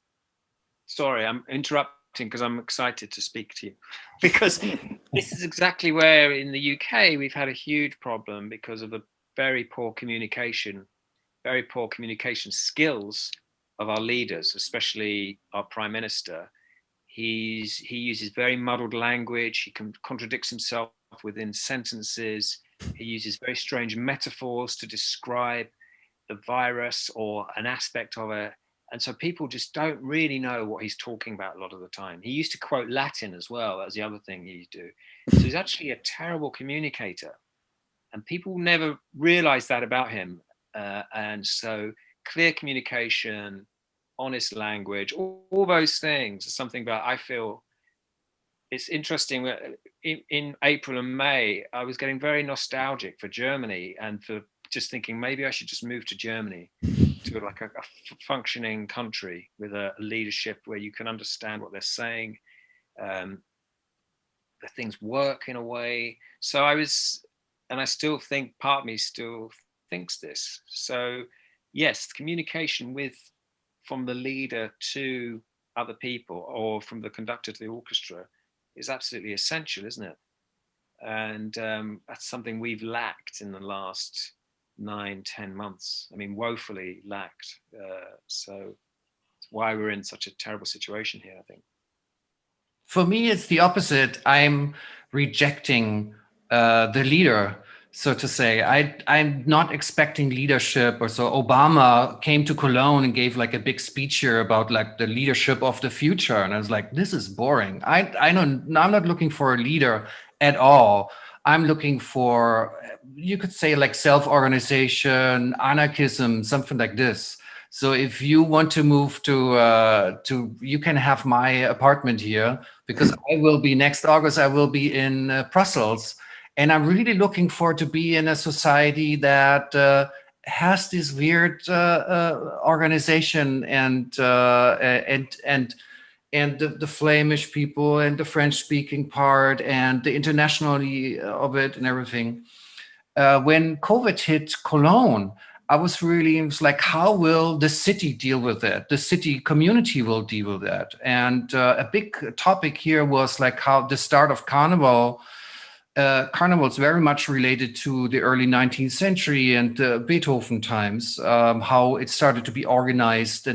Sorry, I'm interrupting because I'm excited to speak to you, because this is exactly where in the UK we've had a huge problem because of the very poor communication skills of our leaders, especially our Prime Minister. He uses very muddled language. He contradicts himself within sentences. He uses very strange metaphors to describe the virus or an aspect of it. And so people just don't really know what he's talking about a lot of the time. He used to quote Latin as well. That was the other thing he used to do. So he's actually a terrible communicator. And people never realize that about him. And so clear communication, honest language, all those things are something that I feel it's interesting. In April and May, I was getting very nostalgic for Germany, and for just thinking maybe I should just move to Germany, to like a functioning country with a leadership where you can understand what they're saying, the things work in a way. So I was, and I still think, part of me still thinks this. So yes, communication from the leader to other people, or from the conductor to the orchestra, is absolutely essential, isn't it? And that's something we've lacked in the last 9-10 months. I mean, woefully lacked. So it's why we're in such a terrible situation here, I think. For me, it's the opposite. I'm rejecting the leader, so to say. I'm not expecting leadership or so. Obama came to Cologne and gave like a big speech here about like the leadership of the future. And I was like, this is boring. I'm not looking for a leader at all. I'm looking for, you could say, like self-organization, anarchism, something like this. So if you want to move to you can have my apartment here, because I will be next August, I will be in Brussels. And I'm really looking forward to be in a society that has this weird organization and the Flemish people and the French-speaking part and the internationality of it and everything. When COVID hit Cologne, I was like, how will the city deal with that? The city community will deal with that. And a big topic here was like how the start of Carnival. Carnival is very much related to the early 19th century and Beethoven times, how it started to be organized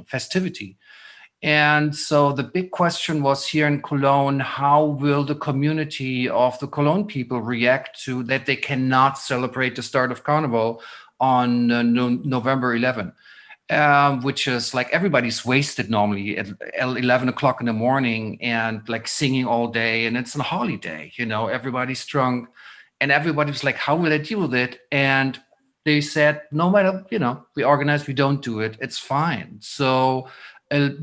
festivity. And so the big question was here in Cologne, how will the community of the Cologne people react to that they cannot celebrate the start of Carnival on November 11? Which is like everybody's wasted normally at 11 o'clock in the morning and like singing all day, and it's a holiday, you know, everybody's drunk, and everybody's like, how will I deal with it? And they said, no matter, you know, we organize, we don't do it, it's fine. So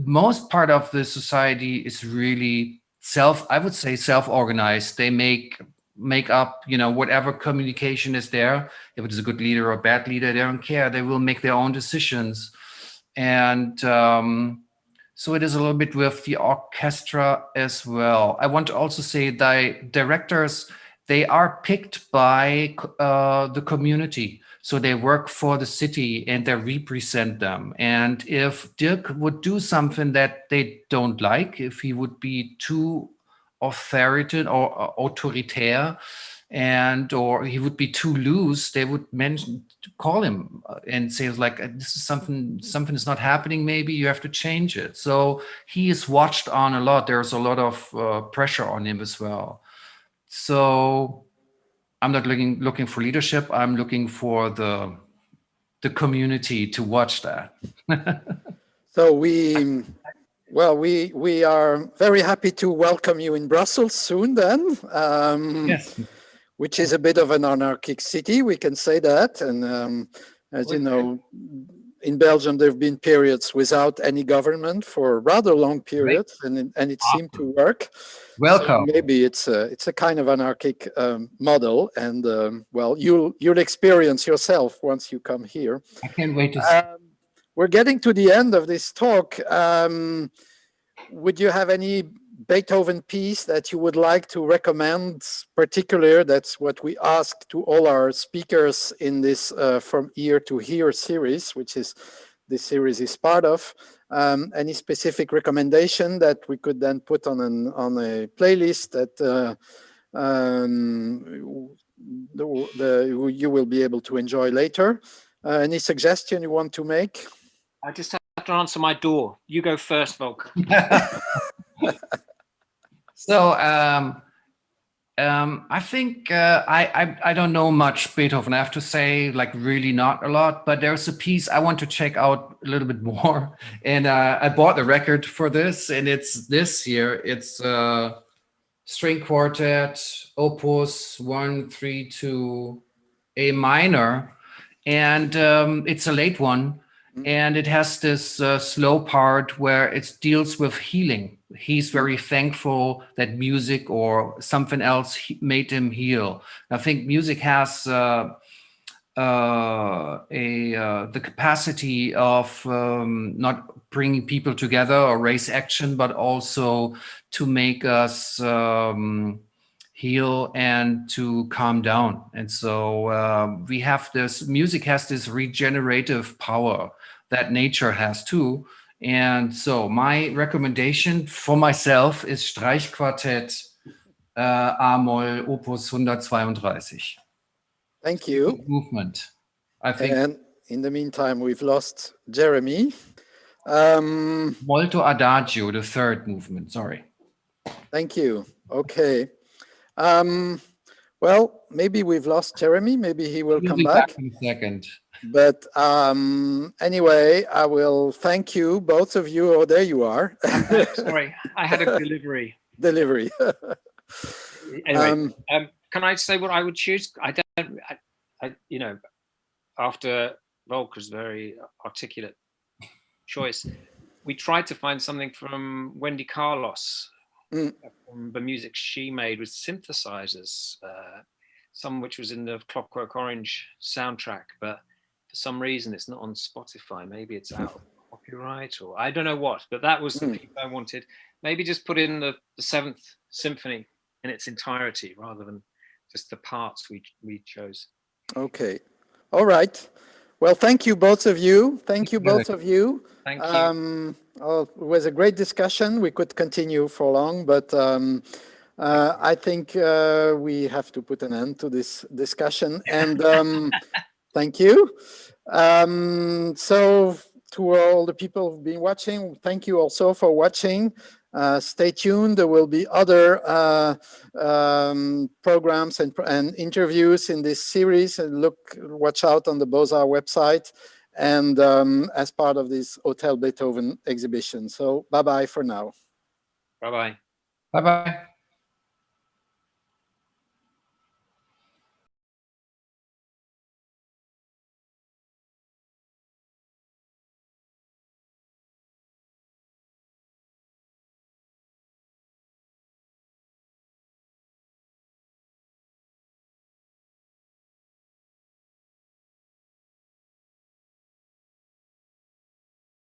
most part of the society is really I would say self-organized. They make up, you know, whatever communication is there. If it is a good leader or a bad leader, they don't care. They will make their own decisions. And so it is a little bit with the orchestra as well. I want to also say that directors, they are picked by the community. So they work for the city and they represent them. And if Dirk would do something that they don't like, if he would be too authoritarian or autoritaire, or he would be too loose, they would call him and say like, this is something is not happening, maybe you have to change it. So he is watched on a lot. There's a lot of pressure on him as well. So I'm not looking for leadership. I'm looking for the community to watch that. So we are very happy to welcome you in Brussels soon then. Yes. Which is a bit of an anarchic city, we can say that. And As you know, in Belgium, there have been periods without any government for rather long periods, and it seemed to work. Welcome. So maybe it's a kind of anarchic model, and well, you'll experience yourself once you come here. I can't wait to see. We're getting to the end of this talk. Would you have any Beethoven piece that you would like to recommend? Particular, that's what we ask to all our speakers in this From Ear to Hear series, which is this series is part of. Any specific recommendation that we could then put on a playlist that you will be able to enjoy later? Any suggestion you want to make? I just have to answer my door. You go first, Volker. So I think I don't know much Beethoven. I have to say, like, really not a lot. But there's a piece I want to check out a little bit more, and I bought the record for this, and it's this here. It's String Quartet, Opus 132, A minor, and it's a late one. And it has this slow part where it deals with healing. He's very thankful that music or something else made him heal. I think music has the capacity of not bringing people together or raise action, but also to make us heal and to calm down. And so we have this, music has this regenerative power that nature has too. And so my recommendation for myself is Streichquartett A-Moll Opus 132. Thank you. Movement, I think. And in the meantime, we've lost Jeremy. Molto Adagio, the third movement, sorry. Thank you. Okay. Well, maybe we've lost Jeremy. Maybe he will come back. In a second. But anyway, I will thank you, both of you. Oh, there you are. Sorry, I had a delivery. Delivery. Anyway, can I say what I would choose? I you know, after Volker's very articulate choice, we tried to find something from Wendy Carlos, from the music she made with synthesizers, some which was in the Clockwork Orange soundtrack, but for some reason it's not on Spotify. Maybe it's out of copyright, or I don't know what, but that was the piece I wanted. Maybe just put in the Seventh Symphony in its entirety rather than just the parts we chose. Okay. All right. Well, thank you, both of you. Thank you, both of you. Thank you. Oh, it was a great discussion. We could continue for long, but I think we have to put an end to this discussion. And thank you. So to all the people who've been watching, thank you also for watching. Stay tuned. There will be other programs and interviews in this series. And watch out on the BOZAR website and as part of this Hotel Beethoven exhibition. So bye-bye for now. Bye-bye. Bye-bye.